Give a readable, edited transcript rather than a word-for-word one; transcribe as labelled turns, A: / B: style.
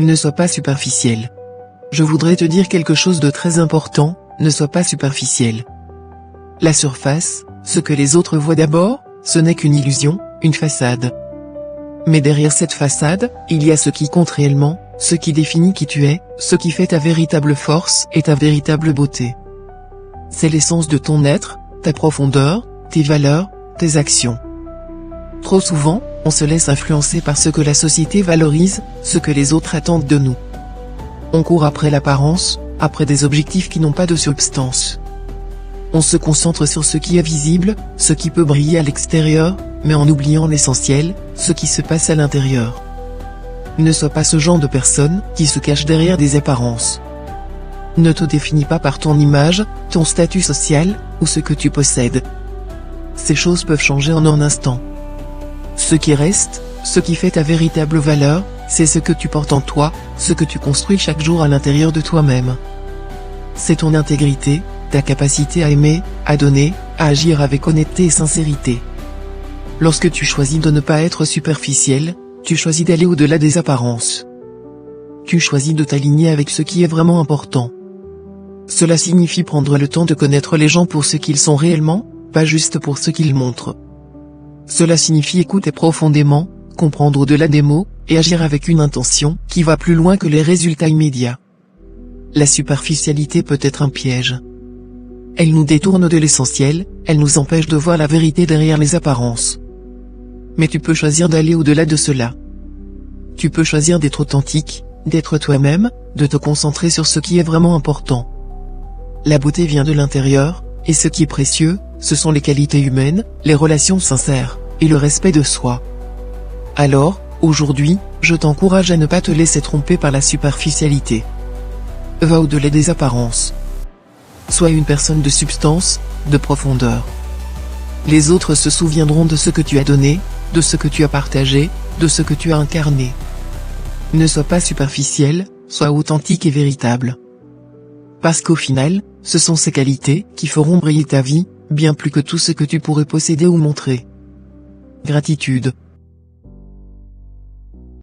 A: Ne sois pas superficiel. Je voudrais te dire quelque chose de très important, ne sois pas superficiel. La surface, ce que les autres voient d'abord, ce n'est qu'une illusion, une façade. Mais derrière cette façade, il y a ce qui compte réellement, ce qui définit qui tu es, ce qui fait ta véritable force et ta véritable beauté. C'est l'essence de ton être, ta profondeur, tes valeurs, tes actions. Trop souvent, on se laisse influencer par ce que la société valorise, ce que les autres attendent de nous. On court après l'apparence, après des objectifs qui n'ont pas de substance. On se concentre sur ce qui est visible, ce qui peut briller à l'extérieur, mais en oubliant l'essentiel, ce qui se passe à l'intérieur. Ne sois pas ce genre de personne qui se cache derrière des apparences. Ne te définis pas par ton image, ton statut social, ou ce que tu possèdes. Ces choses peuvent changer en un instant. Ce qui reste, ce qui fait ta véritable valeur, c'est ce que tu portes en toi, ce que tu construis chaque jour à l'intérieur de toi-même. C'est ton intégrité, ta capacité à aimer, à donner, à agir avec honnêteté et sincérité. Lorsque tu choisis de ne pas être superficiel, tu choisis d'aller au-delà des apparences. Tu choisis de t'aligner avec ce qui est vraiment important. Cela signifie prendre le temps de connaître les gens pour ce qu'ils sont réellement, pas juste pour ce qu'ils montrent. Cela signifie écouter profondément, comprendre au-delà des mots, et agir avec une intention qui va plus loin que les résultats immédiats. La superficialité peut être un piège. Elle nous détourne de l'essentiel, elle nous empêche de voir la vérité derrière les apparences. Mais tu peux choisir d'aller au-delà de cela. Tu peux choisir d'être authentique, d'être toi-même, de te concentrer sur ce qui est vraiment important. La beauté vient de l'intérieur, et ce qui est précieux, ce sont les qualités humaines, les relations sincères, et le respect de soi. Alors, aujourd'hui, je t'encourage à ne pas te laisser tromper par la superficialité. Va au-delà des apparences. Sois une personne de substance, de profondeur. Les autres se souviendront de ce que tu as donné, de ce que tu as partagé, de ce que tu as incarné. Ne sois pas superficiel, sois authentique et véritable. Parce qu'au final, ce sont ces qualités qui feront briller ta vie, bien plus que tout ce que tu pourrais posséder ou montrer. Gratitude.